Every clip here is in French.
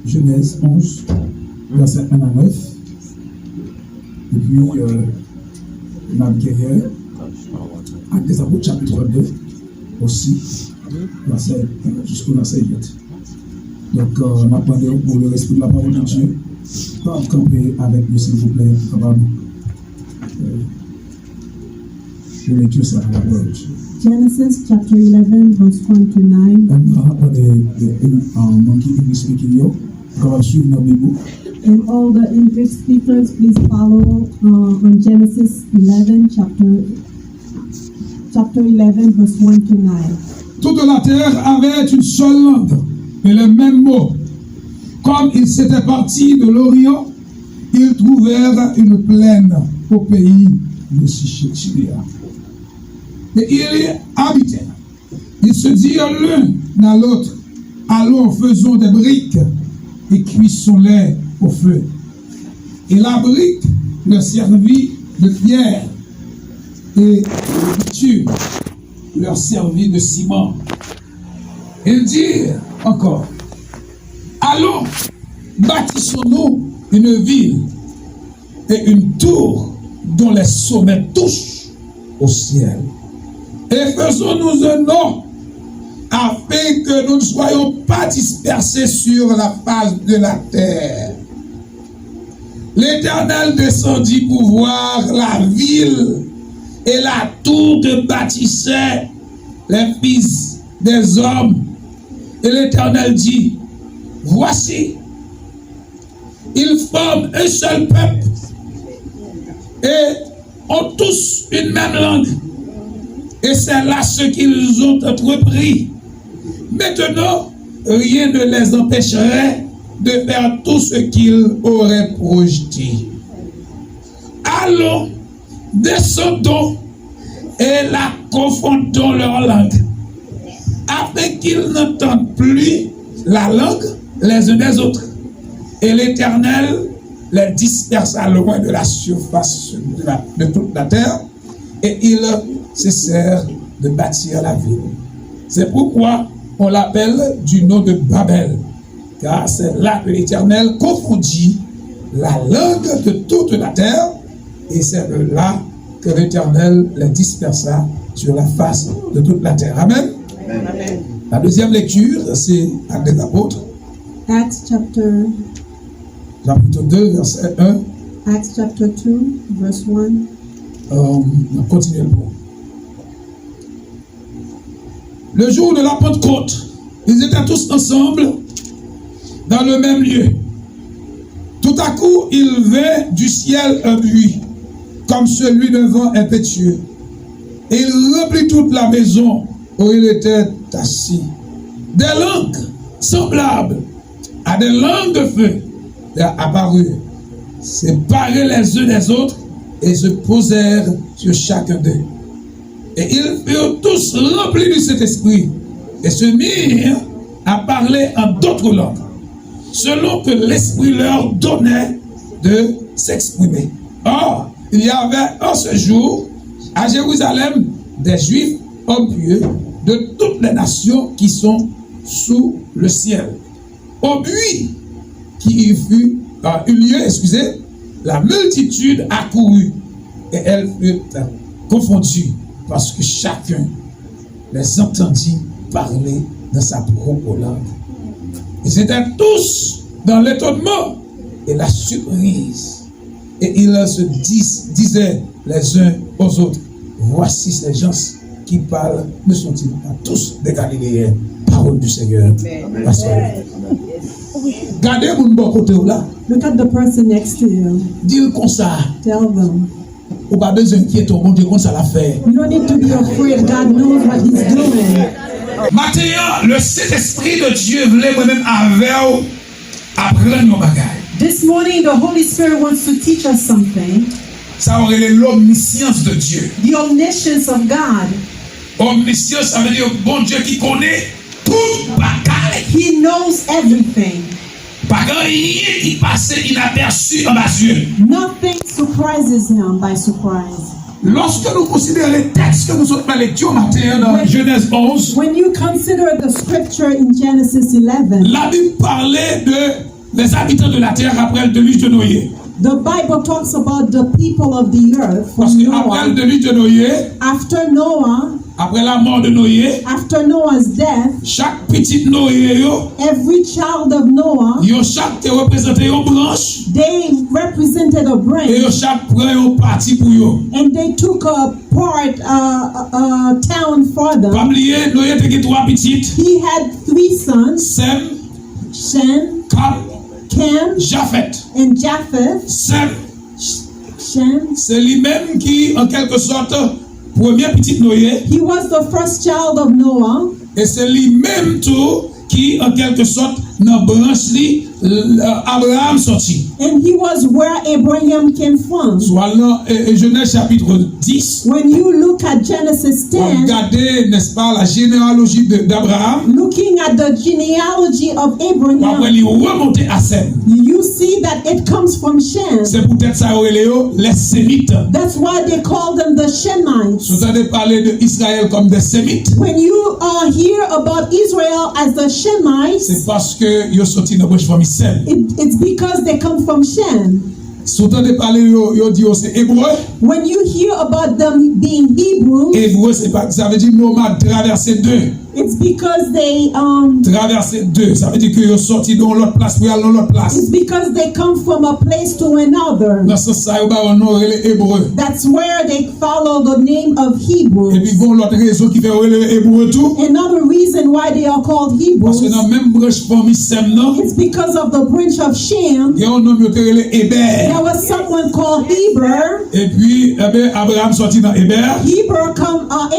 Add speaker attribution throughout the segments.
Speaker 1: Genèse 11, verset 1 à 9. Et puis, on a guerrière, Actes des Apôtres, chapitre 2, aussi, jusqu'au verset 8. Donc, on a parlé pour le respect de la parole de Dieu. Camper avec nous, s'il vous plaît, capable. Je vais écrire ça à la parole de Dieu.
Speaker 2: Genesis chapter 11, verse 1 to 9. And all the English speakers, please follow on Genesis 11, chapter 11, verse 1 to 9.
Speaker 1: Toute la terre avait une seule langue et le même mot. Comme ils s'étaient partis de l'Orient, ils trouvèrent une plaine au pays de Syria. Et ils y habitaient. Ils se dirent l'un à l'autre, allons, faisons des briques et cuissons-les au feu. Et la brique leur servit de pierre et le bitume leur servit de ciment. Ils dirent encore, allons, bâtissons-nous une ville et une tour dont les sommets touchent au ciel. Et faisons-nous un nom, afin que nous ne soyons pas dispersés sur la face de la terre. L'Éternel descendit pour voir la ville et la tour que bâtissaient les fils des hommes. Et l'Éternel dit, voici, ils forment un seul peuple et ont tous une même langue. Et c'est là ce qu'ils ont entrepris. Maintenant, rien ne les empêcherait de faire tout ce qu'ils auraient projeté. Allons, descendons et la confondons leur langue, afin qu'ils n'entendent plus la langue les uns des autres. Et l'Éternel les dispersa loin de la surface de toute la terre, et ils cessèrent de bâtir la ville. C'est pourquoi on l'appelle du nom de Babel, car c'est là que l'Éternel confondit la langue de toute la terre, et c'est de là que l'Éternel les dispersa sur la face de toute la terre. Amen. Amen. La deuxième lecture, c'est Actes des Apôtres.
Speaker 2: Acts chapter
Speaker 1: 2, verset 1.
Speaker 2: Acts chapter 2, verse 1.
Speaker 1: On continue le point. Le jour de la Pentecôte, ils étaient tous ensemble dans le même lieu. Tout à coup, il vint du ciel un bruit, comme celui d'un vent impétueux. Et il remplit toute la maison où il était assis. Des langues semblables à des langues de feu apparurent, séparés les uns des autres, et se posèrent sur chacun d'eux. Et ils furent tous remplis du Saint-Esprit, et se mirent à parler en d'autres langues, selon que l'Esprit leur donnait de s'exprimer. Or, il y avait en ce jour, à Jérusalem, des Juifs hommes pieux de toutes les nations qui sont sous le ciel. Au but qui eut lieu, la multitude accourut, et elle fut confondue, parce que chacun les entendit parler dans sa propre langue. Ils étaient tous dans l'étonnement et la surprise. Et ils se disaient les uns aux autres, voici ces gens qui parlent, ne sont-ils pas tous des Galiléens? Parole du Seigneur. Gardez mon bon côté là.
Speaker 2: Look at the person next to you.
Speaker 1: Dis comme ça.
Speaker 2: Tell them.
Speaker 1: Ou pas besoin d'inquiéter, bon Dieu, comme ça l'a fait.
Speaker 2: You don't need to be afraid. God knows what He's doing.
Speaker 1: Maintenant, le Saint-Esprit de Dieu voulait moi-même avec apprendre nos bagages.
Speaker 2: This morning, the Holy Spirit wants to teach us something.
Speaker 1: Ça aurait l'omniscience de Dieu.
Speaker 2: The omniscience of God.
Speaker 1: Omniscience, ça veut dire bon Dieu qui connaît tout bagaille.
Speaker 2: He knows everything.
Speaker 1: Pas rien qui passe inaperçu en bas yeux.
Speaker 2: Nothing surprises Him by surprise.
Speaker 1: Lorsque nous considérons les textes que nous sommes dans la lecture matin dans Genèse 11,
Speaker 2: when you consider the scripture in Genesis 11,
Speaker 1: la Bible parlait de les habitants de la terre après le déluge de Noé.
Speaker 2: The Bible talks about the people of the earth
Speaker 1: Parce
Speaker 2: from
Speaker 1: que après le
Speaker 2: Noah.
Speaker 1: déluge de Noé,
Speaker 2: After Noah,
Speaker 1: après la mort de Noé,
Speaker 2: after Noah's death,
Speaker 1: chaque petit Noé,
Speaker 2: every child of Noah,
Speaker 1: chaque te représentait une branche,
Speaker 2: they represented a
Speaker 1: et
Speaker 2: branch,
Speaker 1: chaque prend une partie pour eux.
Speaker 2: and they took a part, a town for
Speaker 1: Pas
Speaker 2: them.
Speaker 1: oublier, Noé était 3 petites,
Speaker 2: He had 3 sons,
Speaker 1: Sem,
Speaker 2: Shem,
Speaker 1: Cam,
Speaker 2: Cam,
Speaker 1: Japhet.
Speaker 2: and Japheth.
Speaker 1: Sem,
Speaker 2: Shem,
Speaker 1: c'est lui-même qui, en quelque sorte, premier petit Noé,
Speaker 2: he was the first child of Noah,
Speaker 1: et c'est lui-même tout qui, en quelque sorte, dans branche li, Abraham sorti.
Speaker 2: and he was where Abraham came from.
Speaker 1: Soit là, Genèse chapitre 10,
Speaker 2: When you look at Genesis
Speaker 1: on
Speaker 2: 10,
Speaker 1: regardez, n'est-ce pas, la généalogie d'Abraham,
Speaker 2: looking at the genealogy of
Speaker 1: après
Speaker 2: Abraham,
Speaker 1: il remonter à Sem.
Speaker 2: you see that it comes from Shem.
Speaker 1: C'est peut-être ça, Léo, les Sémites.
Speaker 2: That's why they call them the Shemites.
Speaker 1: Vous avez parlé d'Israël comme des Sémites.
Speaker 2: When you hear about Israel as the Shemites,
Speaker 1: C'est parce que ils sont sortis de la branche famille Sem.
Speaker 2: it's because they come from Shem.
Speaker 1: Si vous avez parlé, ils disent c'est hébreu.
Speaker 2: When you hear about them being Hebrew,
Speaker 1: Hébreu, c'est pas, ça veut dire nomade, traverser deux.
Speaker 2: it's because they
Speaker 1: Traverser deux, ça veut dire qu'ils sont sortis dans l'autre place pour aller dans l'autre place.
Speaker 2: it's because they come from a place to another.
Speaker 1: Dans ce sens, ils ont un nom hébreu.
Speaker 2: That's where they follow the name of Hebrew.
Speaker 1: Et puis, bon, l'autre raison qui fait le hébreu tout,
Speaker 2: Another reason why they are called
Speaker 1: parce que
Speaker 2: Hebrews,
Speaker 1: dans la même branche famille Sem, non,
Speaker 2: it's because of the branch of Shem.
Speaker 1: il y a un nom qui est le Héber.
Speaker 2: There was someone called Heber.
Speaker 1: Et puis, eh bien, Abraham sorti dans Héber.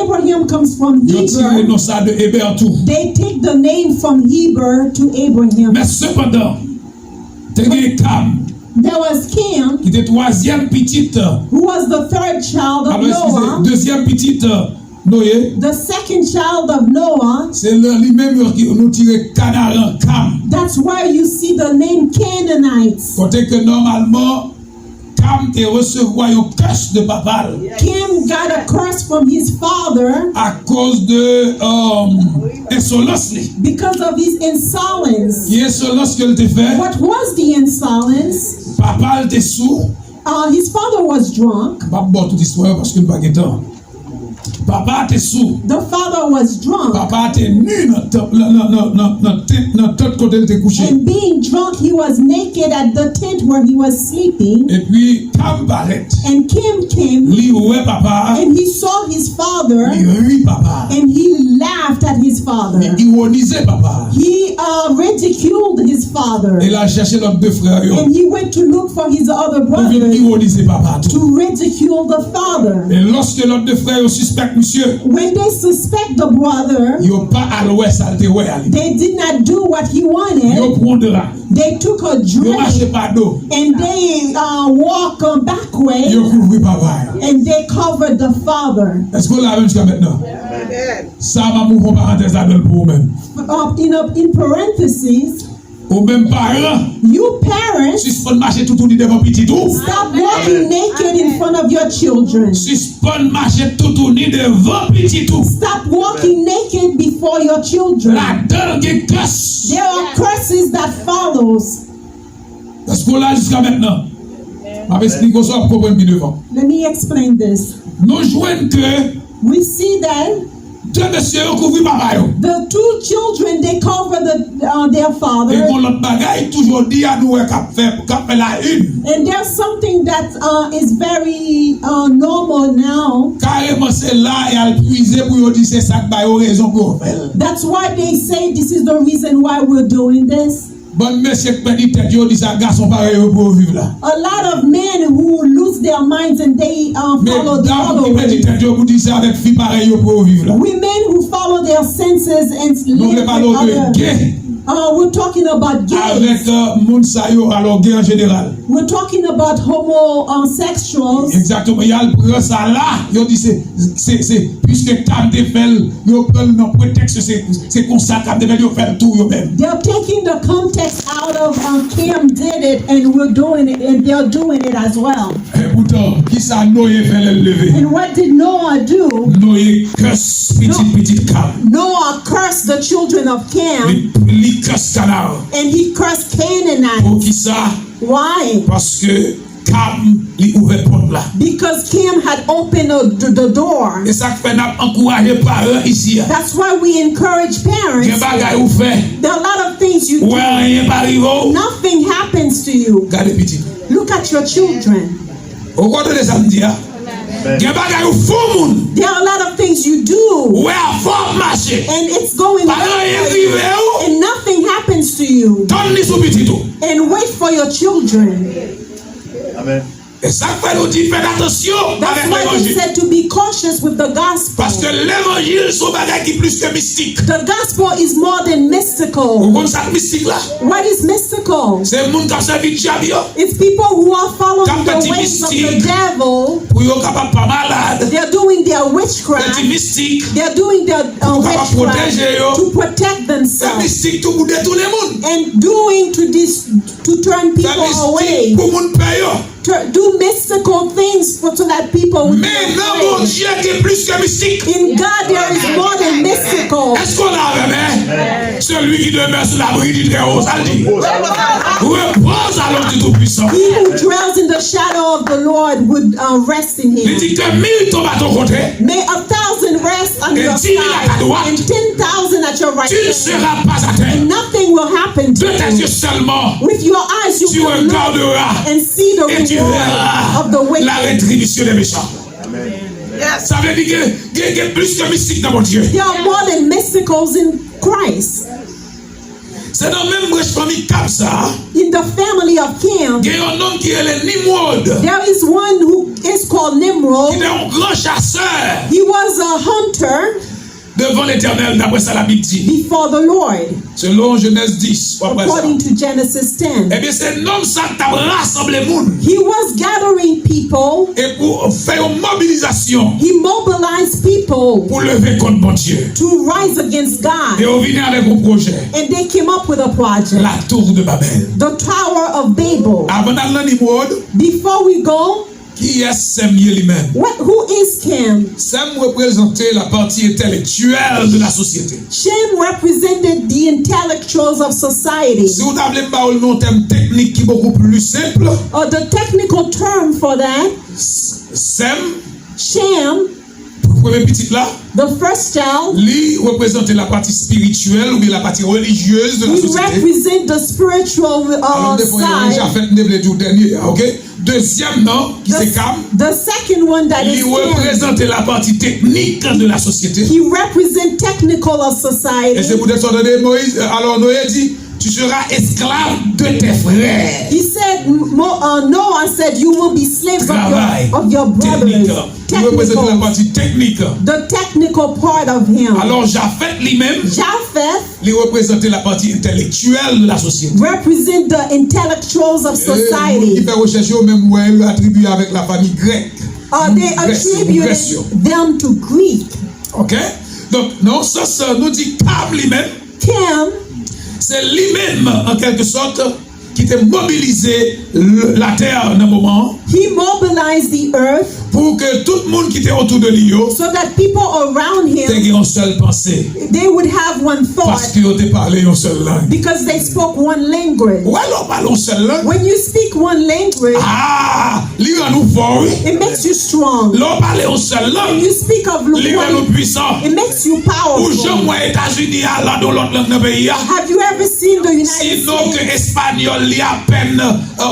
Speaker 2: Abraham comes from
Speaker 1: Ils ont tiré le
Speaker 2: Heber.
Speaker 1: nom ça de Héber tout.
Speaker 2: They take the name from Heber to Abraham.
Speaker 1: Mais cependant, tu as Cam,
Speaker 2: There was Cam,
Speaker 1: qui était troisième petite.
Speaker 2: who was the third child of
Speaker 1: Alors, excusez,
Speaker 2: Noah.
Speaker 1: deuxième petite Noé.
Speaker 2: The second child of Noah.
Speaker 1: C'est lui-même qui nous tiré Canaan, Cam.
Speaker 2: That's where you see the name Canaanites.
Speaker 1: Côté que normalement, Cam te recevoir un curse de papa
Speaker 2: Cam got a curse from his father
Speaker 1: à cause de insolence.
Speaker 2: because of his insolence.
Speaker 1: Qui insolence qu'elle te fait?
Speaker 2: What was the insolence?
Speaker 1: Papa te sous.
Speaker 2: His father was drunk.
Speaker 1: Pas bon toute histoire parce que nous pas de temps. Papa te sous.
Speaker 2: The father was drunk.
Speaker 1: Papa te nu dans tête côté te couché.
Speaker 2: And being drunk, he was naked at the tent where he was sleeping.
Speaker 1: Et puis Cam paraît.
Speaker 2: And Cam came
Speaker 1: Li ouais papa.
Speaker 2: and he saw his father
Speaker 1: Li rit papa.
Speaker 2: and he laughed at his father.
Speaker 1: Li ironisait papa.
Speaker 2: He ridiculed his father.
Speaker 1: Il a cherché leurs deux frères.
Speaker 2: And he went to look for his other
Speaker 1: Pour venir
Speaker 2: brother
Speaker 1: ironiser papa.
Speaker 2: to ridicule the father.
Speaker 1: Et lorsque leurs deux frères suspectent monsieur,
Speaker 2: When they suspect the brother,
Speaker 1: ils n'ont pas à l'ouest à le
Speaker 2: they did not do what he wanted.
Speaker 1: Ils prennent
Speaker 2: They took a
Speaker 1: ils marchent
Speaker 2: drink
Speaker 1: pas d'eau.
Speaker 2: and they walk back way
Speaker 1: Ils couvrent papa.
Speaker 2: and they covered the father.
Speaker 1: Est-ce que vous l'avez jusqu'à maintenant? Ça m'a mis en parenthèse là-dedans pour vous-même.
Speaker 2: In parentheses,
Speaker 1: Ou même parents,
Speaker 2: you parents,
Speaker 1: suspend marcher tout tourner devant petit tout.
Speaker 2: stop walking naked in front of your children.
Speaker 1: Suspend marcher tout tourner devant petit tout.
Speaker 2: Stop walking naked before your children.
Speaker 1: Là-dedans, il y a curse.
Speaker 2: There are curses that follows.
Speaker 1: Est-ce qu'on l'a jusqu'à maintenant? Je vais expliquer ça pour comprendre devant.
Speaker 2: Let me explain this.
Speaker 1: Nous jouons que
Speaker 2: We see that
Speaker 1: deux messieurs ont couvert papa.
Speaker 2: the two children, they cover their
Speaker 1: Et
Speaker 2: father.
Speaker 1: pour l'autre bagaille, toujours dit à nous qu'à fait la une.
Speaker 2: And there's something that is very normal now.
Speaker 1: Carrément, c'est là et à le puiser pour lui dire c'est ça que vous raison pour faire.
Speaker 2: That's why they say this is the reason why we're doing this.
Speaker 1: Bon monsieur qui dit tête, dit ça garçon pareil pour vivre là.
Speaker 2: A lot of men who lose their minds and they
Speaker 1: Mais
Speaker 2: follow the
Speaker 1: dame
Speaker 2: other
Speaker 1: qui dit
Speaker 2: way.
Speaker 1: tête, pour dire ça avec fille pareil pour vivre là.
Speaker 2: Women who follow their senses and
Speaker 1: Nous
Speaker 2: live
Speaker 1: parlons
Speaker 2: with
Speaker 1: de
Speaker 2: other.
Speaker 1: gay
Speaker 2: We're talking about
Speaker 1: avec
Speaker 2: gays.
Speaker 1: moun sa yo alors gay en général.
Speaker 2: We're talking about homosexuals.
Speaker 1: Exactement, il y a le prend ça là, il dit c'est puisque tam te fait, yo prend non prétexte c'est comme ça tam te fait yo faire tout yo même.
Speaker 2: They're taking the context out of Cam did it and we're doing it and they're doing it as well.
Speaker 1: pourtant, qui ça Noé fait le lever?
Speaker 2: And what did Noah do?
Speaker 1: Noé curse petite Cam.
Speaker 2: Noah cursed the children of Cam,
Speaker 1: Il curse Canaan.
Speaker 2: and he cursed Canaanites.
Speaker 1: Pour qui ça?
Speaker 2: Why?
Speaker 1: Parce que Cam lui ouvert porte là.
Speaker 2: Because Cam had opened the door.
Speaker 1: Et ça fait n'a encourager parents ici.
Speaker 2: That's why we encourage parents.
Speaker 1: Quel bagay ou fait?
Speaker 2: There are a lot of things you
Speaker 1: Ouais,
Speaker 2: do.
Speaker 1: rien pas arrivé.
Speaker 2: Nothing happens to you.
Speaker 1: Gardez petit.
Speaker 2: Look at your children.
Speaker 1: Au côté de samedi, quel bagay ou fou moun.
Speaker 2: There are a lot of things you do,
Speaker 1: Ouais, fort marché.
Speaker 2: and it's going
Speaker 1: Parents
Speaker 2: well,
Speaker 1: arrivé ou?
Speaker 2: and nothing happens to you.
Speaker 1: Donne ni sou petit tout.
Speaker 2: And wait for your children.
Speaker 3: Amen.
Speaker 1: Et ça fait nous dire faites attention
Speaker 2: That's
Speaker 1: avec
Speaker 2: why they
Speaker 1: l'évangile.
Speaker 2: said to be cautious with the gospel.
Speaker 1: Parce que l'évangile sont bagay qui plus que mystique.
Speaker 2: The gospel is more than
Speaker 1: Vous
Speaker 2: mystical.
Speaker 1: connaissez ça mystique là?
Speaker 2: What is mystical?
Speaker 1: C'est le monde qui a servi diable
Speaker 2: It's people who are following
Speaker 1: Quand
Speaker 2: the
Speaker 1: petit
Speaker 2: ways of the
Speaker 1: mystique.
Speaker 2: devil.
Speaker 1: pour yon capable pas malade.
Speaker 2: They're doing their
Speaker 1: Petit
Speaker 2: witchcraft.
Speaker 1: mystique.
Speaker 2: They're doing their
Speaker 1: Capable protéger yo.
Speaker 2: witchcraft to protect
Speaker 1: C'est
Speaker 2: themselves,
Speaker 1: mystique tout pour détourner les monde.
Speaker 2: and doing to turn
Speaker 1: C'est
Speaker 2: people away.
Speaker 1: mystique pour monde payer.
Speaker 2: Do mystical things so that people will be
Speaker 1: Mais non, mon
Speaker 2: afraid.
Speaker 1: Dieu qui est plus que mystique.
Speaker 2: In God there is more than mystical.
Speaker 1: Est-ce qu'on a avec celui qui demeure sous l'abri du Très-Haut, ça le dit. Repose à l'homme du Tout-Puissant.
Speaker 2: He who dwells in the shadow of the Lord would rest in
Speaker 1: Il
Speaker 2: him.
Speaker 1: dit que 1000 tombent à ton côté.
Speaker 2: May 1,000 rest on
Speaker 1: Et
Speaker 2: your
Speaker 1: 10,000 à ta
Speaker 2: side
Speaker 1: droite.
Speaker 2: and 10,000 at your right
Speaker 1: Tu ne
Speaker 2: hand.
Speaker 1: seras pas à terre.
Speaker 2: And nothing will happen
Speaker 1: De
Speaker 2: to
Speaker 1: tes
Speaker 2: you.
Speaker 1: yeux seulement,
Speaker 2: With your eyes you
Speaker 1: tu
Speaker 2: will look
Speaker 1: regarderas
Speaker 2: and see the
Speaker 1: et tu
Speaker 2: reward
Speaker 1: verras
Speaker 2: of the wicked.
Speaker 1: la rétribution des méchants. Ça veut dire qu'il y a plus que mystique dans mon Dieu.
Speaker 2: There are more than mysticals in Christ.
Speaker 1: C'est dans le même famille comme ça.
Speaker 2: In the family of Cam,
Speaker 1: Il y a un homme qui est le Nimrod.
Speaker 2: there is one who is called Nimrod.
Speaker 1: Il est un grand chasseur
Speaker 2: He was a hunter
Speaker 1: devant l'Éternel, d'après ça la Bible dit.
Speaker 2: before the Lord,
Speaker 1: Selon Genèse 10. Après ça.
Speaker 2: according to Genesis 10.
Speaker 1: Eh bien, c'est un homme ça qui a rassemblé le monde.
Speaker 2: He was gathering people.
Speaker 1: Et pour faire une mobilisation
Speaker 2: He mobilized people
Speaker 1: pour lever contre mon Dieu.
Speaker 2: to rise against
Speaker 1: Et
Speaker 2: God.
Speaker 1: on vient avec un projet.
Speaker 2: And they came up with a project,
Speaker 1: La tour de Babel.
Speaker 2: the Tower of Babel.
Speaker 1: Avant d'aller dans Nimrod,
Speaker 2: Before we go,
Speaker 1: qui est Sem lui-même?
Speaker 2: who is Cam?
Speaker 1: Sem représentait la partie intellectuelle de la société.
Speaker 2: Shem represented the intellectuals of society.
Speaker 1: Si vous avez un nom terme technique qui est beaucoup plus simple,
Speaker 2: The technical term for that,
Speaker 1: Sem,
Speaker 2: Shem,
Speaker 1: premier petit là,
Speaker 2: the first child,
Speaker 1: lui représentait la partie spirituelle ou bien la partie religieuse de la
Speaker 2: he
Speaker 1: société.
Speaker 2: represent the spiritual
Speaker 1: Alors, des fois, il y a
Speaker 2: side.
Speaker 1: fait le dernier, ok? Deuxième nom, qui c'est Cam,
Speaker 2: The second one that is
Speaker 1: il
Speaker 2: Cam,
Speaker 1: représentait la partie technique de la société.
Speaker 2: he represent technical of
Speaker 1: Et c'est
Speaker 2: society.
Speaker 1: pour ça que Moïse, alors Noé dit, tu seras esclave de tes frères.
Speaker 2: He said, Noah said, you will be slaves
Speaker 1: Travail,
Speaker 2: of your
Speaker 1: technique.
Speaker 2: brothers.
Speaker 1: Il représente la partie technique.
Speaker 2: The technical part of him.
Speaker 1: Alors Japhet lui-même,
Speaker 2: Japheth
Speaker 1: il représentait la partie intellectuelle de la société.
Speaker 2: represent the intellectuals of
Speaker 1: Il
Speaker 2: society.
Speaker 1: fait rechercher au même où il attribué avec la famille grecque.
Speaker 2: They attributed them to Greek.
Speaker 1: Ok? Donc, non, ça nous dit Cam lui-même,
Speaker 2: Cam,
Speaker 1: c'est lui-même, en quelque sorte, qui était mobilisé la terre en un moment
Speaker 2: he mobilized the earth
Speaker 1: pour que tout le monde qui était autour de lui
Speaker 2: so that people around him,
Speaker 1: ait une seule pensée.
Speaker 2: they would have one
Speaker 1: Parce
Speaker 2: thought
Speaker 1: qu'ils ont parlé une seule langue.
Speaker 2: because they spoke one language.
Speaker 1: Ouais, on parle une seule langue.
Speaker 2: When you speak one language,
Speaker 1: Ah, lui en nous fort, oui.
Speaker 2: it makes you strong.
Speaker 1: L'on parle une seule
Speaker 2: When
Speaker 1: langue.
Speaker 2: you speak of
Speaker 1: Lui en nous
Speaker 2: one,
Speaker 1: puissant.
Speaker 2: it makes you
Speaker 1: Ou
Speaker 2: powerful.
Speaker 1: je moi États-Unis à la dans l'autre langue dans le pays.
Speaker 2: Have you ever seen the United
Speaker 1: Sinon que
Speaker 2: States
Speaker 1: espagnol li à peine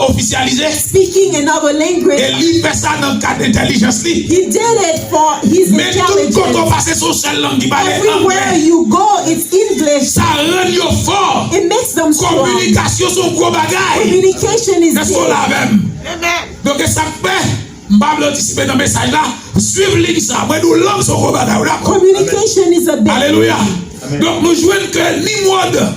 Speaker 1: officialisé.
Speaker 2: speaking another language?
Speaker 1: Et lui fait ça dans le cadre d'intelligence li.
Speaker 2: He did it for his
Speaker 1: Mais tout quand on
Speaker 2: intelligence.
Speaker 1: passe son seule langue qui parle
Speaker 2: Everywhere
Speaker 1: anglais.
Speaker 2: you go, it's English.
Speaker 1: Ça rend yo fort.
Speaker 2: It makes them strong.
Speaker 1: Communication son gros bagay.
Speaker 2: Communication is
Speaker 1: C'est ce qu'on
Speaker 2: big.
Speaker 1: a même. Donc ça fait, m'bable anticiper dans le message là, Suivre ligne ça. Moi, nous langues sont d'accord.
Speaker 2: Communication is a big
Speaker 1: Alléluia. Donc nous jouons que
Speaker 2: Nimrod,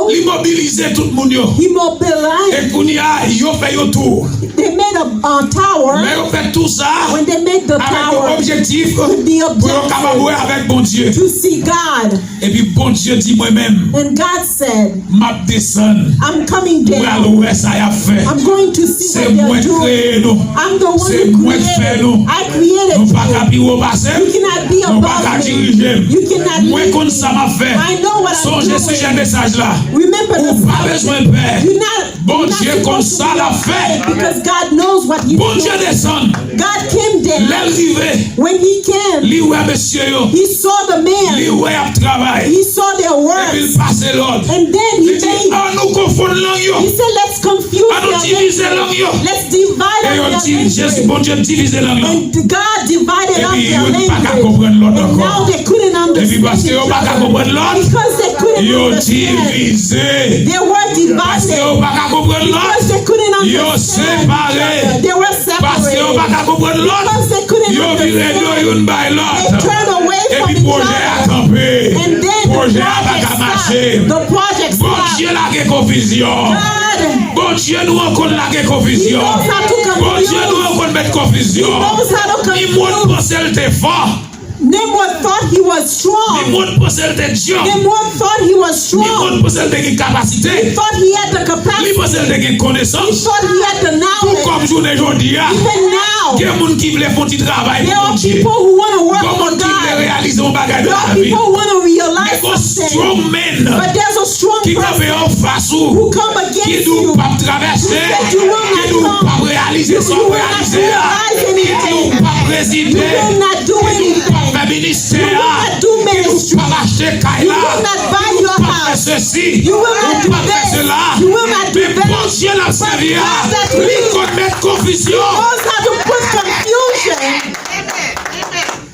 Speaker 1: l'immobiliser tout le monde.
Speaker 2: he mobilized.
Speaker 1: Et qu'on y a, ils ont fait un tour.
Speaker 2: They made a tower.
Speaker 1: Mais ils ont fait tout ça
Speaker 2: When they made the
Speaker 1: avec
Speaker 2: tower,
Speaker 1: l'objectif pour
Speaker 2: objective
Speaker 1: capables avec bon Dieu.
Speaker 2: to see God.
Speaker 1: Et puis bon Dieu dit moi-même,
Speaker 2: And God said,
Speaker 1: m'a descendre.
Speaker 2: I'm coming
Speaker 1: Pour
Speaker 2: down.
Speaker 1: aller ça a fait.
Speaker 2: I'm going to see
Speaker 1: C'est
Speaker 2: what
Speaker 1: moi
Speaker 2: they're doing.
Speaker 1: créé nous.
Speaker 2: I'm the one
Speaker 1: C'est
Speaker 2: who
Speaker 1: moi fait
Speaker 2: created.
Speaker 1: nous.
Speaker 2: I created
Speaker 1: Nous pas
Speaker 2: you.
Speaker 1: qu'à pire passer.
Speaker 2: You cannot be
Speaker 1: Nous pas qu'à
Speaker 2: above me.
Speaker 1: diriger.
Speaker 2: You cannot
Speaker 1: Moi
Speaker 2: lead
Speaker 1: comme
Speaker 2: me.
Speaker 1: ça m'a fait.
Speaker 2: I know what I'm
Speaker 1: Songez
Speaker 2: doing.
Speaker 1: sur ce message là.
Speaker 2: Remember
Speaker 1: Ou
Speaker 2: the
Speaker 1: pas besoin de père.
Speaker 2: You're not,
Speaker 1: Bon
Speaker 2: you're not
Speaker 1: Dieu comme
Speaker 2: supposed to
Speaker 1: ça
Speaker 2: be
Speaker 1: l'a
Speaker 2: afraid
Speaker 1: fait.
Speaker 2: because God knows what He's
Speaker 1: Bon Dieu
Speaker 2: doing.
Speaker 1: descend.
Speaker 2: God came down.
Speaker 1: L'arrivée.
Speaker 2: When He came,
Speaker 1: Li ouais monsieur yo.
Speaker 2: He saw the
Speaker 1: Li
Speaker 2: man.
Speaker 1: ouais a travail.
Speaker 2: He saw their
Speaker 1: Et puis il
Speaker 2: works.
Speaker 1: passe l'ordre.
Speaker 2: And then
Speaker 1: Il
Speaker 2: He
Speaker 1: dit,
Speaker 2: made.
Speaker 1: ah nous confondons langue yo.
Speaker 2: He said, let's confuse
Speaker 1: Ah nous
Speaker 2: their
Speaker 1: diviser
Speaker 2: language.
Speaker 1: langue yo.
Speaker 2: Let's divide
Speaker 1: Et
Speaker 2: up
Speaker 1: on
Speaker 2: their
Speaker 1: dit, Jésus,
Speaker 2: language.
Speaker 1: bon Dieu diviser langue yo.
Speaker 2: And God divided
Speaker 1: Et
Speaker 2: up
Speaker 1: puis
Speaker 2: their
Speaker 1: yo pas qu'à
Speaker 2: language.
Speaker 1: comprendre l'autre
Speaker 2: And now
Speaker 1: encore.
Speaker 2: they couldn't
Speaker 1: Et puis parce
Speaker 2: understand
Speaker 1: que yo
Speaker 2: each
Speaker 1: pas qu'à
Speaker 2: other.
Speaker 1: comprendre l'autre.
Speaker 2: Because they couldn't
Speaker 1: Yo
Speaker 2: understand.
Speaker 1: divisé.
Speaker 2: They were
Speaker 1: Parce que yo
Speaker 2: divided.
Speaker 1: pas qu'à comprendre
Speaker 2: Because
Speaker 1: l'autre.
Speaker 2: they couldn't
Speaker 1: Yo
Speaker 2: understand.
Speaker 1: séparé.
Speaker 2: They were
Speaker 1: Parce que yo pas
Speaker 2: separated.
Speaker 1: qu'à comprendre l'autre.
Speaker 2: Because they couldn't
Speaker 1: Yo viré
Speaker 2: understand.
Speaker 1: l'un by
Speaker 2: They
Speaker 1: l'autre.
Speaker 2: turned away
Speaker 1: Et
Speaker 2: from
Speaker 1: puis
Speaker 2: each
Speaker 1: projet a
Speaker 2: other.
Speaker 1: campé.
Speaker 2: And then the
Speaker 1: Projet a
Speaker 2: project
Speaker 1: pas marché.
Speaker 2: stopped. The project
Speaker 1: Bon
Speaker 2: stopped.
Speaker 1: Dieu la gué confusion.
Speaker 2: God,
Speaker 1: Bon Dieu nous encore la gué
Speaker 2: He
Speaker 1: confusion.
Speaker 2: knows how to
Speaker 1: Bon Dieu nous
Speaker 2: confuse.
Speaker 1: encore mettre
Speaker 2: He
Speaker 1: confusion.
Speaker 2: knows how to
Speaker 1: Ni monde
Speaker 2: confuse.
Speaker 1: pensait elle était fort.
Speaker 2: Nimrod thought he was
Speaker 1: Ni
Speaker 2: strong.
Speaker 1: monde pensait elle était dur.
Speaker 2: Nimrod thought he was
Speaker 1: Ni
Speaker 2: strong.
Speaker 1: monde pensait elle était capacité.
Speaker 2: He thought he had the
Speaker 1: Ni
Speaker 2: capacity.
Speaker 1: pensait elle était
Speaker 2: He
Speaker 1: connaissance.
Speaker 2: thought he had the
Speaker 1: Tout
Speaker 2: knowledge.
Speaker 1: comme journée aujourd'hui.
Speaker 2: Even now,
Speaker 1: Il y a des gens qui veulent faire un petit travail
Speaker 2: there
Speaker 1: pour
Speaker 2: are
Speaker 1: mon Dieu.
Speaker 2: people who want to work
Speaker 1: Comment
Speaker 2: for
Speaker 1: qui veulent
Speaker 2: God.
Speaker 1: réaliser un bagage de
Speaker 2: There are
Speaker 1: la vie.
Speaker 2: people who want to
Speaker 1: Mais
Speaker 2: realize
Speaker 1: un
Speaker 2: something.
Speaker 1: strong man
Speaker 2: But there's a strong
Speaker 1: qui
Speaker 2: person
Speaker 1: campe en face ou
Speaker 2: who come
Speaker 1: qui
Speaker 2: against
Speaker 1: ne
Speaker 2: you.
Speaker 1: pas traverser, qui ne pas réaliser sans
Speaker 2: You will not
Speaker 1: réaliser,
Speaker 2: realize
Speaker 1: qui
Speaker 2: anything.
Speaker 1: ne pas
Speaker 2: You
Speaker 1: présider,
Speaker 2: will not do
Speaker 1: qui ne
Speaker 2: anything.
Speaker 1: pas faire
Speaker 2: You
Speaker 1: ministère,
Speaker 2: will not do
Speaker 1: qui
Speaker 2: ministry.
Speaker 1: ne pas acheter
Speaker 2: You
Speaker 1: Kaila,
Speaker 2: will not buy
Speaker 1: qui
Speaker 2: your
Speaker 1: ne pas faire
Speaker 2: house.
Speaker 1: ceci,
Speaker 2: You will not
Speaker 1: qui
Speaker 2: do
Speaker 1: ne pas faire
Speaker 2: this.
Speaker 1: cela.
Speaker 2: You will not do
Speaker 1: Mais
Speaker 2: that.
Speaker 1: bon Dieu l'a servi,
Speaker 2: God that
Speaker 1: lui
Speaker 2: he
Speaker 1: connaît confusion,
Speaker 2: knows how to put confusion.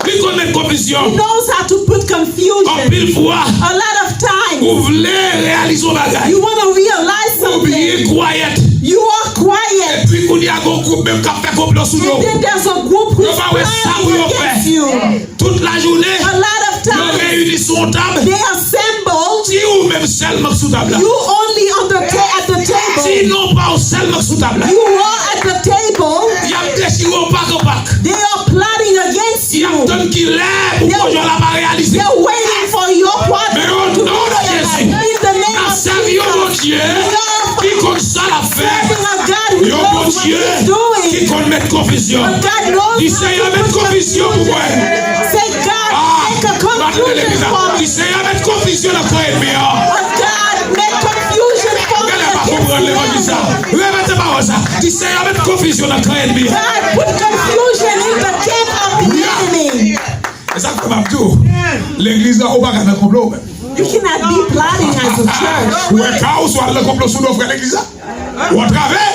Speaker 1: lui connaît confusion.
Speaker 2: He knows how to put
Speaker 1: En
Speaker 2: confusion.
Speaker 1: pile fois,
Speaker 2: A lot of times,
Speaker 1: vous voulez réaliser un bagage,
Speaker 2: you want to realize
Speaker 1: oubliez
Speaker 2: something.
Speaker 1: croyette.
Speaker 2: You are quiet.
Speaker 1: Et puis, qu'on y a un groupe même qui a fait complot sous nous.
Speaker 2: And then there's a group who's planning against you.
Speaker 1: Toute la journée,
Speaker 2: A lot of
Speaker 1: nous
Speaker 2: times,
Speaker 1: réunissons sur table.
Speaker 2: they assemble.
Speaker 1: Si ou même seulement sous table.
Speaker 2: You only at the
Speaker 1: Si
Speaker 2: table.
Speaker 1: non pas seulement sous table.
Speaker 2: You are at the table.
Speaker 1: Il y a des qui vont pas au bac.
Speaker 2: They are plotting against
Speaker 1: Il y a
Speaker 2: you.
Speaker 1: d'autres qui lèvent pour que je la pas réaliser.
Speaker 2: They're waiting for your
Speaker 1: Mais
Speaker 2: project
Speaker 1: au
Speaker 2: to be
Speaker 1: nom de
Speaker 2: realized.
Speaker 1: Jésus,
Speaker 2: In the name
Speaker 1: n'a
Speaker 2: of
Speaker 1: servi au bon
Speaker 2: Jesus.
Speaker 1: Dieu qui compte ça la faire.
Speaker 2: Serving a God who
Speaker 1: Et au
Speaker 2: knows
Speaker 1: bon
Speaker 2: what
Speaker 1: Dieu
Speaker 2: He's
Speaker 1: qui
Speaker 2: doing.
Speaker 1: compte mettre confusion.
Speaker 2: But God knows
Speaker 1: Dis
Speaker 2: how
Speaker 1: Seigneur,
Speaker 2: to
Speaker 1: mettre
Speaker 2: put
Speaker 1: confusion pour moi.
Speaker 2: Say, God,
Speaker 1: Ah,
Speaker 2: make a
Speaker 1: pardonnez
Speaker 2: confusion
Speaker 1: les
Speaker 2: for
Speaker 1: Dis
Speaker 2: me.
Speaker 1: Seigneur, mettre confusion dans le corps ennemi.
Speaker 2: But God, make confusion for me
Speaker 1: Regardez pas
Speaker 2: against
Speaker 1: comprendre l'évangile ça.
Speaker 2: the enemy.
Speaker 1: Répétez pas ça. Dis Seigneur, mettre confusion dans le corps ennemi.
Speaker 2: God, put confusion in the camp of the enemy.
Speaker 1: C'est ça que je tout. L'église là, on va faire un complot.
Speaker 2: You cannot be plotting as a church.
Speaker 1: Ou est chaos, soit le complot sous nos frères l'église là. Ou à travers.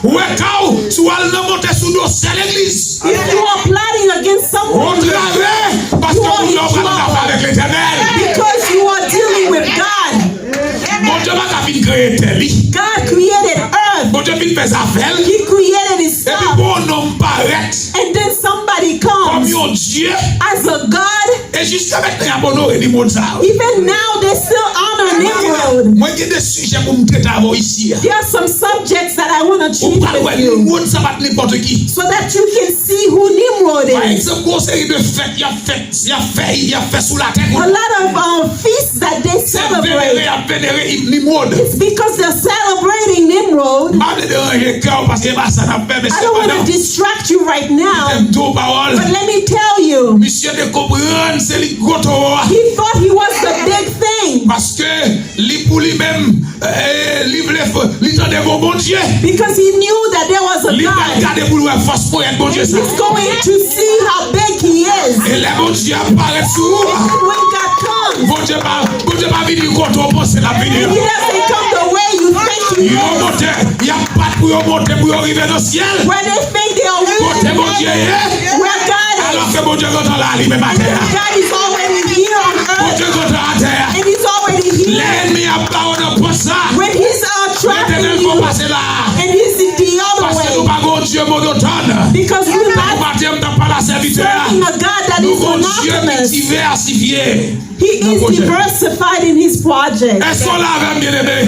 Speaker 1: Ou est chaos, soit le monter sous nos c'est l'église.
Speaker 2: If you are plotting against
Speaker 1: Au
Speaker 2: someone
Speaker 1: travers. Parce que nous avons pas avec l'éternel.
Speaker 2: because you are dealing with God.
Speaker 1: Mon Dieu va venir créer tel.
Speaker 2: God created earth.
Speaker 1: Mon Dieu vient faire ça faire.
Speaker 2: He created his
Speaker 1: Et puis
Speaker 2: stuff.
Speaker 1: bon homme paraît
Speaker 2: And then somebody
Speaker 1: comme
Speaker 2: comes
Speaker 1: un Dieu.
Speaker 2: as a God.
Speaker 1: Et jusqu'à maintenant, il y a bon homme et du monde ça.
Speaker 2: Even now, they still honor Nimrod.
Speaker 1: Moi, j'ai des sujets pour me traiter avant ici.
Speaker 2: There are some subjects that I want to
Speaker 1: On
Speaker 2: treat
Speaker 1: parle
Speaker 2: with
Speaker 1: de
Speaker 2: you
Speaker 1: monde ça va n'importe qui.
Speaker 2: so that you can see who Nimrod
Speaker 1: Par
Speaker 2: is.
Speaker 1: exemple, une série de fêtes, il y a fait sous la terre.
Speaker 2: A lot of feasts that they
Speaker 1: C'est
Speaker 2: celebrate.
Speaker 1: vénérer Nimrod.
Speaker 2: It's because they're celebrating Nimrod.
Speaker 1: Pas de déranger cœur parce que ça n'a pas mais
Speaker 2: I
Speaker 1: c'est
Speaker 2: don't want
Speaker 1: pas
Speaker 2: to distract you right now,
Speaker 1: j'aime tout parole.
Speaker 2: but let me tell you,
Speaker 1: Monsieur de comprendre c'est le gros
Speaker 2: he thought he was the big thing
Speaker 1: parce que lui pour lui-même il tendait bon Dieu.
Speaker 2: because he knew that there was a
Speaker 1: Il va
Speaker 2: God.
Speaker 1: regarder pour lui force pour être bon Dieu ça.
Speaker 2: He's going to see how big he is.
Speaker 1: Et les bon Dieu apparaît sur
Speaker 2: And when God comes,
Speaker 1: bon Dieu pas venir quand on pense la
Speaker 2: he
Speaker 1: vidéo.
Speaker 2: doesn't come the way you think he
Speaker 1: Il
Speaker 2: is.
Speaker 1: monte, il y a pas pour monter pour arriver dans le ciel.
Speaker 2: Where they think they are
Speaker 1: Côté bon Dieu,
Speaker 2: winning, where God
Speaker 1: alors que bon Dieu quand on l'a lui-même à
Speaker 2: is.
Speaker 1: terre.
Speaker 2: God is already here on
Speaker 1: Bon
Speaker 2: earth,
Speaker 1: Dieu quand on à terre.
Speaker 2: and he's already here.
Speaker 1: L'ennemi a pas on pour ça.
Speaker 2: When he's
Speaker 1: L'éternel
Speaker 2: trapping
Speaker 1: faut
Speaker 2: you,
Speaker 1: passer là.
Speaker 2: and he's the other
Speaker 1: Parce que nous
Speaker 2: way,
Speaker 1: pas Dieu monotone.
Speaker 2: because we're
Speaker 1: Nous
Speaker 2: not
Speaker 1: pas Dieu t'a pas
Speaker 2: serving a God that is monotonous. He is diversified in his project.
Speaker 1: Est-ce qu'on l'a bien aimé?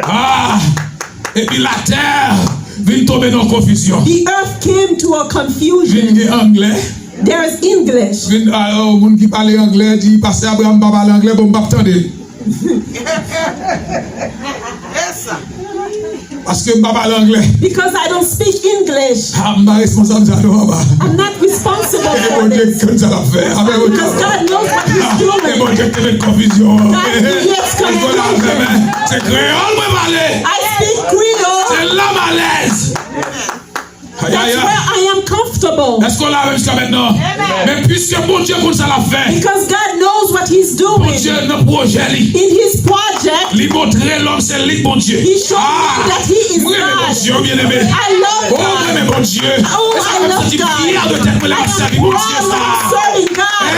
Speaker 1: Ah, et puis la terre vient tomber dans confusion.
Speaker 2: The earth came to a confusion.
Speaker 1: Anglais.
Speaker 2: There is English.
Speaker 1: Alors, moun qui parle anglais dit parce que Abraham pas parle anglais, bon pas attendre. Parce que je ne parle pas anglais.
Speaker 2: Because I don't speak English.
Speaker 1: I'm not responsible for
Speaker 2: I'm not responsible for this. Because God knows what he's doing. God creates confusion.
Speaker 1: C'est créole, moi parler.
Speaker 2: I speak Creole.
Speaker 1: C'est la malaise.
Speaker 2: That's where I am comfortable.
Speaker 1: Est-ce qu'on l'a même jusqu'à maintenant? Mais puisque bon Dieu comme ça l'a fait.
Speaker 2: Because God knows what he's doing.
Speaker 1: Bon Dieu notre projet li.
Speaker 2: In his project.
Speaker 1: Li montrer l'homme c'est lui bon Dieu.
Speaker 2: He showed me that he is God.
Speaker 1: Bon Dieu bien aimé.
Speaker 2: I love God.
Speaker 1: Oh mais bon Dieu.
Speaker 2: Oh I love God. I am serving God.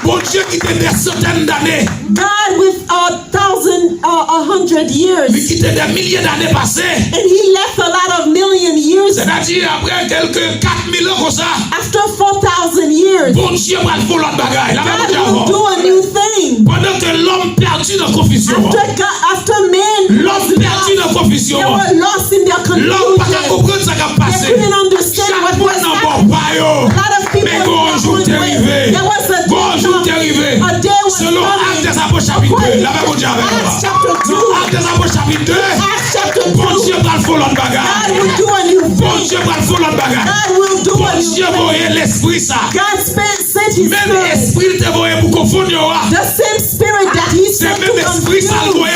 Speaker 1: Bon Dieu qui était des centaines d'années.
Speaker 2: God with 100 years.
Speaker 1: Il quittait des milliers d'années passées.
Speaker 2: And he left a lot of million years.
Speaker 1: C'est-à-dire après quelques 4000 ans comme ça.
Speaker 2: After 4,000 years.
Speaker 1: Bon Dieu va faire l'autre bagaille.
Speaker 2: God will do a new thing.
Speaker 1: Pendant que l'homme perdu dans confusion.
Speaker 2: After men.
Speaker 1: L'homme perdu dans confusion.
Speaker 2: They were lost in their confusion.
Speaker 1: L'homme pas comprendre ce qui a passé.
Speaker 2: They couldn't understand what was happening. A lot of people.
Speaker 1: Mais bonjour t'es arrivé.
Speaker 2: There was a
Speaker 1: bonjour t'es arrivé.
Speaker 2: A day was
Speaker 1: selon Actes des Apôtres chapitre 2. La même Dieu avec moi.
Speaker 2: Acts chapter 2.
Speaker 1: Actes des Apôtres chapitre 2.
Speaker 2: Acts chapter 2.
Speaker 1: Bon Dieu va faire l'autre bagaille.
Speaker 2: God will do a new thing.
Speaker 1: Bon Dieu va faire l'autre bagaille.
Speaker 2: God will do a new thing.
Speaker 1: Dieu voyait l'esprit ça.
Speaker 2: God sent his
Speaker 1: même
Speaker 2: spirit.
Speaker 1: esprit te voyait pour confondre.
Speaker 2: The same spirit that he sent to
Speaker 1: confuse.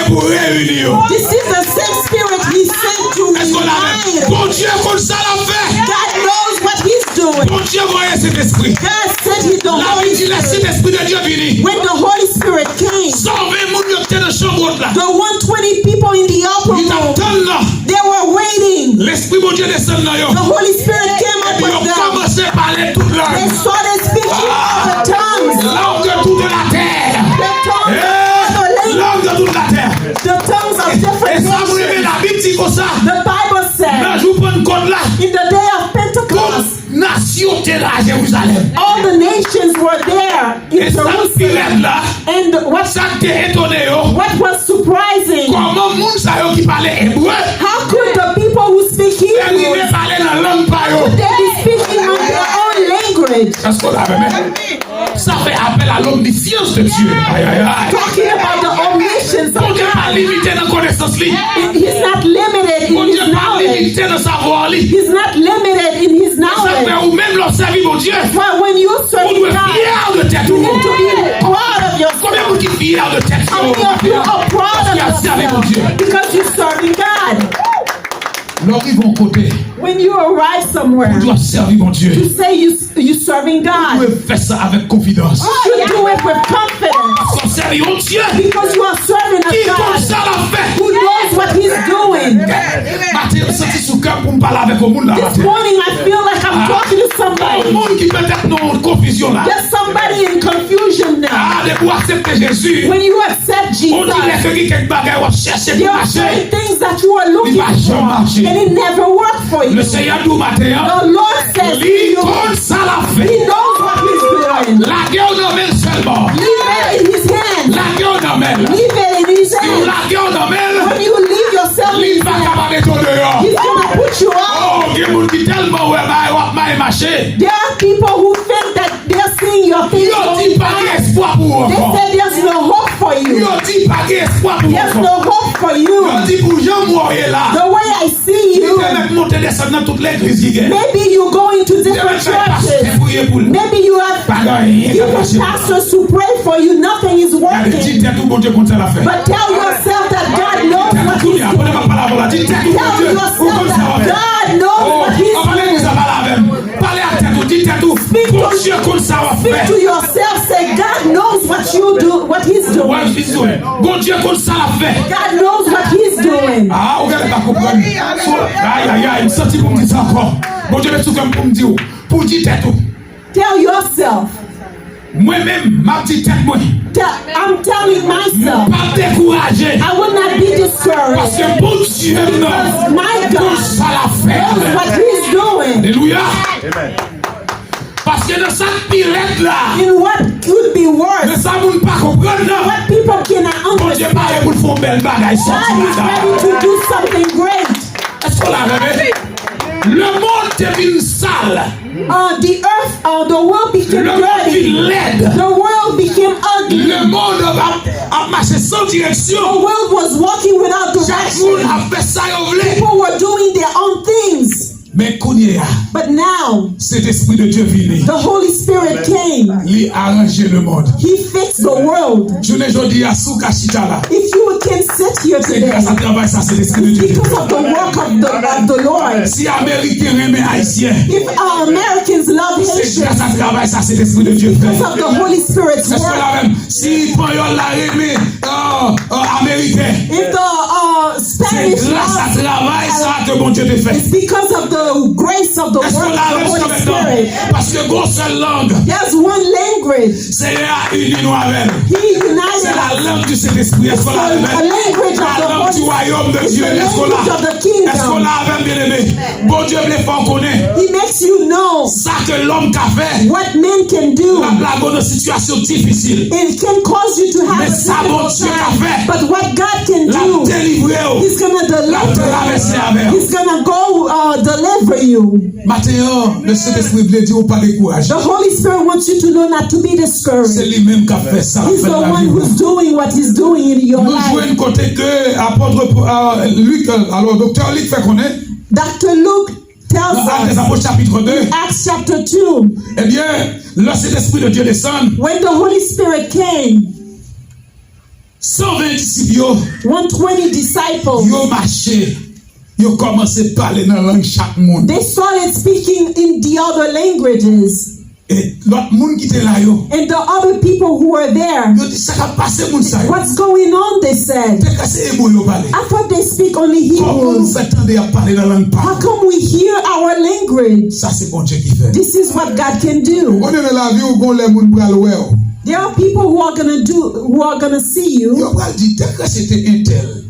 Speaker 1: Pour réunir.
Speaker 2: This is the same spirit he sent to unite.
Speaker 1: Bon Dieu comme ça l'a fait.
Speaker 2: God knows what he's doing.
Speaker 1: Bon Dieu voyait cet esprit.
Speaker 2: God sent the Holy Spirit. When the Holy Spirit came, the 120 people in the upper room, they were waiting. The Holy Spirit came up with them. They started speaking other tongues. The tongues of different nations. The Bible said, in the day of Pentecost, all the nations were there in Jerusalem. And what was surprising, how could the people who speak Hebrew, could they be speaking in their own language?
Speaker 1: Ça fait appel à l'omniscience de Dieu.
Speaker 2: Talking about the omniscience of
Speaker 1: God.
Speaker 2: He's not limited in his knowledge. He's not limited in his knowledge. That's why when you serve God, you need to be proud of yourself. How many of you are proud of yourself because you're serving God? When you arrive somewhere,
Speaker 1: tu servir mon Dieu.
Speaker 2: To say you're serving God,
Speaker 1: tu fais ça avec confidence.
Speaker 2: You do it with confidence. Because you are serving a God who knows what he's doing. This morning I feel like I'm talking to somebody. There's somebody in confusion now. When you accept Jesus, there are certain things that you are looking for, and it never worked for you. The Lord says he knows what he's doing. Leave it in his hands. Leave it in his hands. When you leave yourself in his hands, he's going to put you out. There are people who think that they're seeing your things going by. They say there's no hope for you. There's no hope for you. The way I see you, maybe you go into different churches. Maybe you have pastors to pray for you. Nothing is working. But tell yourself that God knows what he's doing. Tell yourself that God knows what he's doing. Speak to yourself. Say, God knows what you do, what he's doing. God knows what he's doing. Tell yourself. I'm telling myself, I will not be discouraged because my God knows what he's doing.
Speaker 1: Parce Parce que dans cette pirate là.
Speaker 2: In what could be worse.
Speaker 1: Mais ça moun pas comprendre là.
Speaker 2: What people cannot
Speaker 1: Bon Dieu pas pour faire belle bagaille.
Speaker 2: God is ready to do something great.
Speaker 1: Est-ce qu'on l'a rêvé? Le monde devient sale.
Speaker 2: The earth, the world became dirty. The world became ugly.
Speaker 1: Le monde a marché sans direction.
Speaker 2: The world was walking without direction. People were doing their own things.
Speaker 1: Mais
Speaker 2: but now,
Speaker 1: cet esprit de Dieu venu.
Speaker 2: The Holy Spirit came.
Speaker 1: Il a arrangé le monde.
Speaker 2: He fixed the world.
Speaker 1: If you
Speaker 2: can sit here today, because of the work of the Lord.
Speaker 1: Si Américains aiment Haïtiens,
Speaker 2: if Americans love Haitians, because of the Holy Spirit's work.
Speaker 1: Si Panyol la aimé Américain,
Speaker 2: if the Spanish love, it's because of the grace of the work of the Holy Spirit.
Speaker 1: Parce que seule langue.
Speaker 2: There's one language.
Speaker 1: C'est He
Speaker 2: united.
Speaker 1: C'est la langue du Saint-Esprit.
Speaker 2: It's the language of the Holy Spirit. It's the language of the kingdom.
Speaker 1: Est-ce qu'on l'a bien aimé? Bon Dieu les fait connaître.
Speaker 2: He makes you know
Speaker 1: ça que l'homme qu'a fait.
Speaker 2: What men can do.
Speaker 1: La bonne situation difficile.
Speaker 2: It can cause you to have a difficult time. But what God can do, He's gonna deliver. He's gonna go deliver you. The Holy Spirit wants you to know not to be discouraged. He's the one who's doing what He's doing in your life. Dr. Luke tells us in Acts chapter 2,
Speaker 1: eh bien, lorsque l'Esprit de Dieu descend,
Speaker 2: when the Holy Spirit came, 120 disciples,
Speaker 1: yo marché, yo commencé parler dans langue chaque monde.
Speaker 2: They started speaking in the other languages.
Speaker 1: Et l'autre monde qui était là yo.
Speaker 2: And the other people who were there.
Speaker 1: Yo dit ça va passer moun ça.
Speaker 2: What's going on? They said. I thought they speak only Hebrew. How come we hear our language?
Speaker 1: Ça c'est bon Dieu qui fait.
Speaker 2: This is what God can do. There are people who are gonna see you.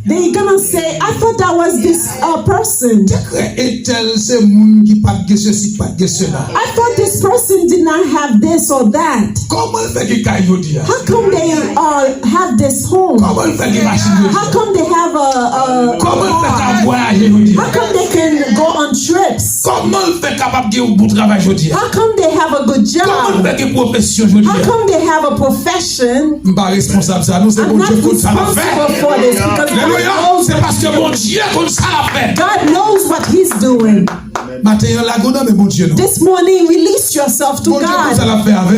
Speaker 2: They're gonna say, I thought that was this person. I thought this person did not have this or that. How come they have this home? How come they have a car? How come they can go on trips? How come they have a good job? How come they have a profession? I'm not responsible for this because God knows what He's doing. This morning, release yourself to God.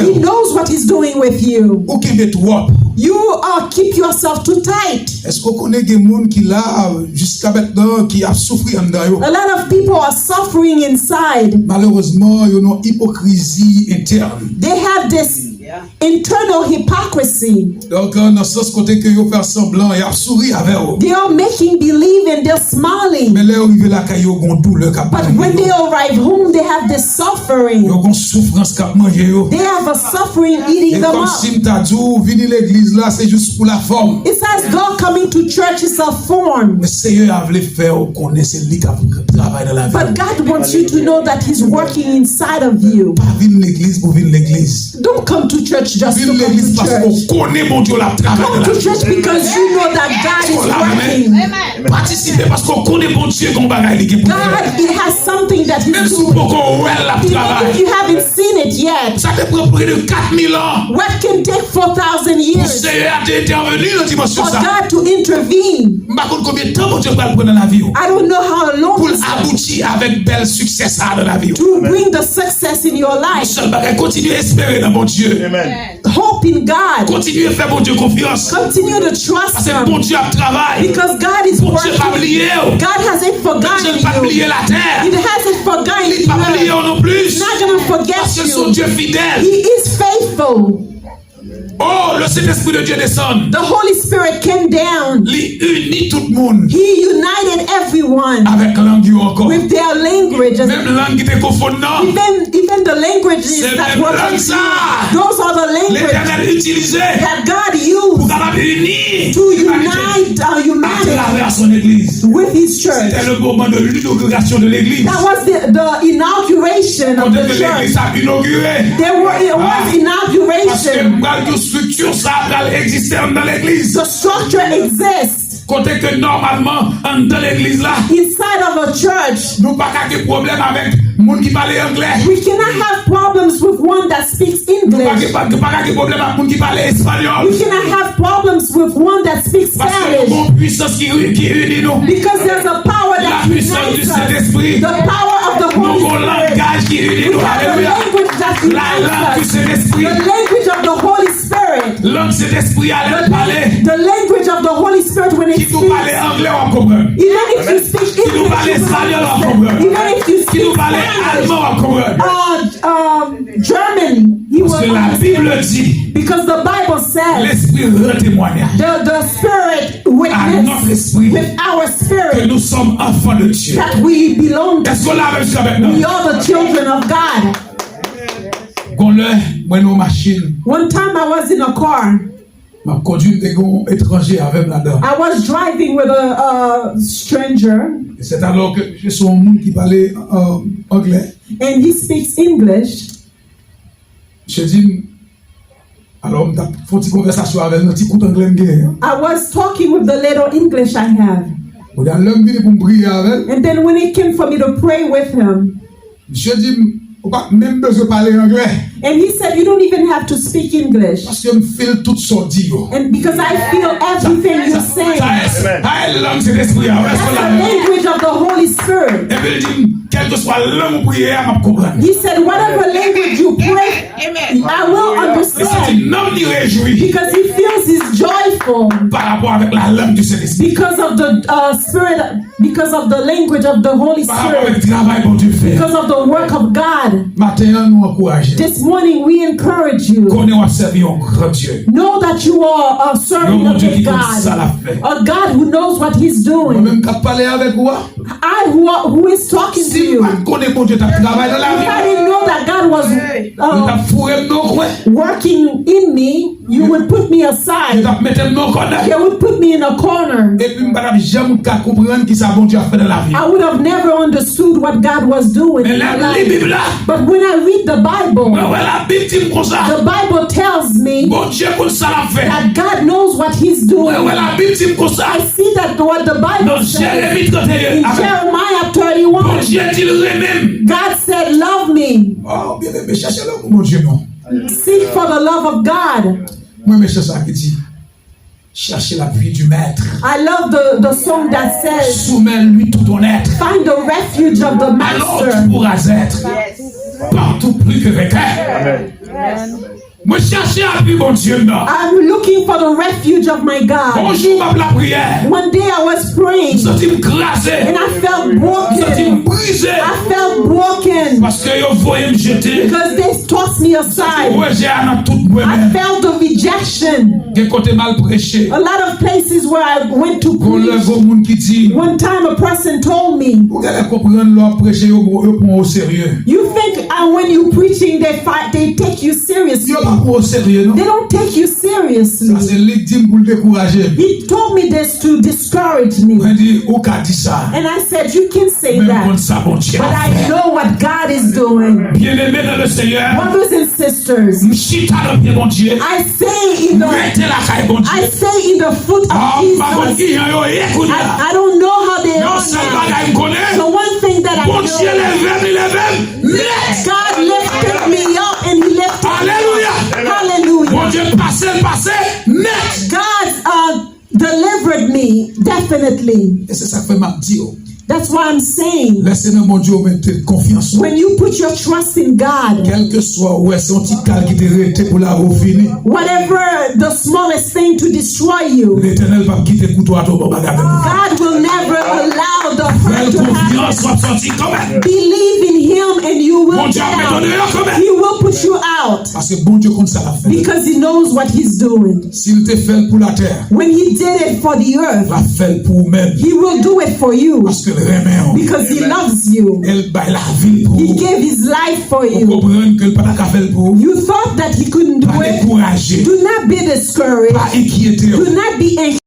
Speaker 2: He knows what He's doing with you. You keep yourself too tight. A lot of people are suffering inside. They have this internal hypocrisy. They are making believe and they're smiling. But when they arrive home, they have this suffering. They have a suffering eating them up. It's as though coming to church is a form. But God wants you to know that He's working inside of you. Don't come to church just to come to church. Come to church because you know that God is working. God, He has something that He's doing. Even if you haven't seen it yet, what can take 4,000 years for God to intervene? I don't know how long to bring the success in your life. Hope in God. Continue to trust Him. Because God is working. God hasn't forgotten you. He hasn't forgotten you. He's not going to forget you. He is faithful.
Speaker 1: Oh, le Saint-Esprit de Dieu descend,
Speaker 2: the Holy Spirit came down.
Speaker 1: il unit tout le monde
Speaker 2: He united everyone
Speaker 1: avec langue encore.
Speaker 2: with their languages.
Speaker 1: Même langue qui était confondue,
Speaker 2: Even the languages
Speaker 1: c'est
Speaker 2: that
Speaker 1: même
Speaker 2: were
Speaker 1: langue ça.
Speaker 2: those are the languages
Speaker 1: L'Éternel utilisait
Speaker 2: that God
Speaker 1: pour
Speaker 2: used
Speaker 1: capable unir
Speaker 2: to unite
Speaker 1: à
Speaker 2: humanity
Speaker 1: travers son Église.
Speaker 2: with His church.
Speaker 1: C'était le moment de l'inauguration de l'Église.
Speaker 2: That was the inauguration
Speaker 1: Quand
Speaker 2: of the
Speaker 1: l'Église
Speaker 2: church.
Speaker 1: a inauguré,
Speaker 2: It was
Speaker 1: parce que
Speaker 2: inauguration.
Speaker 1: malgré structure ça a existé dans l'Église.
Speaker 2: The structure exists
Speaker 1: Côté que normalement dans l'Église là,
Speaker 2: inside of a church.
Speaker 1: nous pas qu'à de problème avec monde qui parle anglais.
Speaker 2: We cannot have problems with one that speaks
Speaker 1: Nous pas
Speaker 2: English.
Speaker 1: qu'à de problème avec monde qui parle espagnol.
Speaker 2: We cannot have problems with one that speaks
Speaker 1: Parce que
Speaker 2: Spanish.
Speaker 1: nous avons une puissance qui unit nous.
Speaker 2: Because there's a power
Speaker 1: La
Speaker 2: that
Speaker 1: puissance du
Speaker 2: unites us.
Speaker 1: Saint-Esprit.
Speaker 2: The power of the
Speaker 1: Nous
Speaker 2: Holy
Speaker 1: avons un
Speaker 2: Spirit.
Speaker 1: langage qui unit nous.
Speaker 2: We have the
Speaker 1: Alléluia.
Speaker 2: language that
Speaker 1: La langue du
Speaker 2: unites us.
Speaker 1: Saint-Esprit.
Speaker 2: The language of the Holy Spirit.
Speaker 1: Langue du Saint-Esprit allait parler.
Speaker 2: The language of the Holy Spirit when it
Speaker 1: Qui nous
Speaker 2: speaks.
Speaker 1: parle anglais on comprend.
Speaker 2: Even if you speak
Speaker 1: Qui nous parle
Speaker 2: English, you will
Speaker 1: espagnol on
Speaker 2: understand.
Speaker 1: comprend.
Speaker 2: Even if you
Speaker 1: Qui
Speaker 2: speak
Speaker 1: nous parle
Speaker 2: Spanish,
Speaker 1: allemand on comprend.
Speaker 2: German, he
Speaker 1: Parce que
Speaker 2: will
Speaker 1: la Bible
Speaker 2: understand.
Speaker 1: dit,
Speaker 2: Because the Bible says
Speaker 1: l'Esprit rend témoignage
Speaker 2: the Spirit
Speaker 1: à notre
Speaker 2: witness
Speaker 1: esprit
Speaker 2: with our
Speaker 1: que
Speaker 2: spirit
Speaker 1: nous sommes enfants de Dieu.
Speaker 2: that we belong to.
Speaker 1: Est-ce qu'on l'a même ça maintenant?
Speaker 2: We are the children of God.
Speaker 1: Qu'on le, moi, nos machines,
Speaker 2: One time I was in a car.
Speaker 1: ma conduite des gars étrangers avec là-dedans.
Speaker 2: I was driving with a stranger,
Speaker 1: Et c'est alors que je suis un monde qui parlait anglais.
Speaker 2: and he speaks English.
Speaker 1: Je dis, alors, on a fait une conversation avec un petit coup d'anglais.
Speaker 2: I was talking with the little English I have.
Speaker 1: On a l'homme venu pour me prier avec.
Speaker 2: And then when it came for me to pray with him,
Speaker 1: Je dis, on n'a pas même besoin de parler anglais.
Speaker 2: and he said, you don't even have to speak English.
Speaker 1: Parce que je me fais tout sorti.
Speaker 2: And because I feel everything you say,
Speaker 1: C'est la langue de l'esprit.
Speaker 2: that's the language of the Holy Spirit.
Speaker 1: Et puis il dit, quel que soit langue ou prière, je comprends.
Speaker 2: He said, whatever language you pray, I will
Speaker 1: C'est
Speaker 2: understand.
Speaker 1: un homme qui réjouit
Speaker 2: Because he feels he's joyful
Speaker 1: par rapport avec la langue du Saint-Esprit.
Speaker 2: because of the spirit, because of the language of the Holy
Speaker 1: Par rapport avec
Speaker 2: Spirit,
Speaker 1: le travail que Dieu fait.
Speaker 2: because of the work of God.
Speaker 1: Maintenant, nous encourageons.
Speaker 2: This morning we encourage you.
Speaker 1: Qu'on ait servi un grand Dieu.
Speaker 2: Know that you are a servant of
Speaker 1: Dieu qui
Speaker 2: a
Speaker 1: connaît ça la
Speaker 2: God.
Speaker 1: fait.
Speaker 2: A God who knows what he's doing.
Speaker 1: Moi-même, quand je parle avec vous,
Speaker 2: I who is talking to
Speaker 1: si
Speaker 2: you.
Speaker 1: je ne connais pas Dieu, tu travailles dans la
Speaker 2: If I
Speaker 1: vie.
Speaker 2: didn't know that God was
Speaker 1: Tu as fourré nos coins.
Speaker 2: working in me, you would put me
Speaker 1: Tu
Speaker 2: aside.
Speaker 1: as mis nos coins.
Speaker 2: You would put me in a corner.
Speaker 1: Et puis, je ne jamais comprendre qui ça bon Dieu a fait dans la vie.
Speaker 2: I would have never understood what God was doing
Speaker 1: Mais
Speaker 2: in my
Speaker 1: la
Speaker 2: life.
Speaker 1: Bible là,
Speaker 2: But when I read the Bible,
Speaker 1: la Bible dit comme ça.
Speaker 2: the Bible tells me
Speaker 1: Bon Dieu, comme ça l'a fait.
Speaker 2: that God knows what he's doing.
Speaker 1: La Bible dit comme ça.
Speaker 2: I see that what the Bible
Speaker 1: Dans
Speaker 2: says
Speaker 1: Jérémie 31.
Speaker 2: in Jeremiah
Speaker 1: Bon
Speaker 2: 31.
Speaker 1: Dieu dit le même.
Speaker 2: God said, love me.
Speaker 1: Oh, bien aimé, cherchez-le, mon Dieu, non.
Speaker 2: Seek for the love of God.
Speaker 1: Moi, mais c'est ça qui dit. Cherchez l'appui du Maître.
Speaker 2: I love the song that says,
Speaker 1: Soumets-lui tout ton être.
Speaker 2: find the refuge of the
Speaker 1: Alors tu
Speaker 2: master.
Speaker 1: pourras être partout plus que vainqueur. Moi, cherchez l'appui, mon Dieu, non.
Speaker 2: I'm looking for the refuge of my God.
Speaker 1: Bonjour, ma la prière.
Speaker 2: One day I was praying
Speaker 1: Je me crasé.
Speaker 2: and I felt
Speaker 1: Je
Speaker 2: broken.
Speaker 1: me brisé.
Speaker 2: I felt broken
Speaker 1: Parce que vous voyez me jeter.
Speaker 2: because they tossed me aside.
Speaker 1: Ouais, j'ai un tout
Speaker 2: I
Speaker 1: moi-même.
Speaker 2: felt the rejection.
Speaker 1: Des côtés mal prêché.
Speaker 2: A lot of places where I went to
Speaker 1: Qu'on lève
Speaker 2: preach.
Speaker 1: au monde qui dit.
Speaker 2: One time a person told me,
Speaker 1: Vous allez comprendre leur prêcher au sérieux.
Speaker 2: you think when you preaching they take you seriously.
Speaker 1: Ils pas au sérieux, non?
Speaker 2: They don't take you
Speaker 1: Ça,
Speaker 2: seriously.
Speaker 1: c'est l'édime pour le décourager.
Speaker 2: He told me this to discourage me.
Speaker 1: On dit, au cas dit ça.
Speaker 2: And I said, you can say
Speaker 1: Même
Speaker 2: that.
Speaker 1: comme ça, bon Dieu.
Speaker 2: But I know what God is doing.
Speaker 1: Bien-aimé dans le Seigneur.
Speaker 2: Brothers and sisters,
Speaker 1: M'chita dans pied, bon Dieu.
Speaker 2: I say in
Speaker 1: Mettez la caille, bon
Speaker 2: I
Speaker 1: Dieu.
Speaker 2: say in the foot
Speaker 1: Ah,
Speaker 2: of
Speaker 1: pas bon
Speaker 2: Jesus.
Speaker 1: qui yon yo, écoute là.
Speaker 2: I don't know how they
Speaker 1: Non,
Speaker 2: are
Speaker 1: c'est
Speaker 2: now.
Speaker 1: bagay m'connais.
Speaker 2: The one thing that I
Speaker 1: Bon Dieu,
Speaker 2: know,
Speaker 1: lève.
Speaker 2: God lifted me up and He lifted me
Speaker 1: Alléluia.
Speaker 2: up. Hallelujah.
Speaker 1: Bon Dieu, passez, net.
Speaker 2: God delivered me, definitely.
Speaker 1: Et c'est ça que fait ma dire.
Speaker 2: That's why I'm saying,
Speaker 1: Laissez-nous, mon Dieu, mettre confiance.
Speaker 2: when you put your trust in God,
Speaker 1: Quel que soit où est-ce petit cal qui te rete pour la refinir.
Speaker 2: whatever the smallest thing to destroy you,
Speaker 1: L'Éternel va quitter couteau à ton bagage.
Speaker 2: God will never allow the hurt
Speaker 1: Quelle
Speaker 2: to
Speaker 1: confiance
Speaker 2: happen.
Speaker 1: soit sortie quand même.
Speaker 2: Believe in Him and you will
Speaker 1: Bon Dieu a
Speaker 2: down.
Speaker 1: dehors quand même.
Speaker 2: He will put you out.
Speaker 1: Parce que bon Dieu compte ça la fait.
Speaker 2: Because he knows what he's doing.
Speaker 1: S'il te fait pour la terre,
Speaker 2: When he did it for the earth,
Speaker 1: va faire pour vous-même.
Speaker 2: he will do it for you.
Speaker 1: Parce que le remet.
Speaker 2: Because he loves you.
Speaker 1: Elle baille la vie pour
Speaker 2: He
Speaker 1: vous.
Speaker 2: gave his life for
Speaker 1: Vous
Speaker 2: you.
Speaker 1: comprenez que le pas qu'à faire pour vous.
Speaker 2: You thought that he couldn't do
Speaker 1: Pas
Speaker 2: it.
Speaker 1: décourager.
Speaker 2: Do not be discouraged.
Speaker 1: Pas inquiéter.
Speaker 2: Do not be anxious.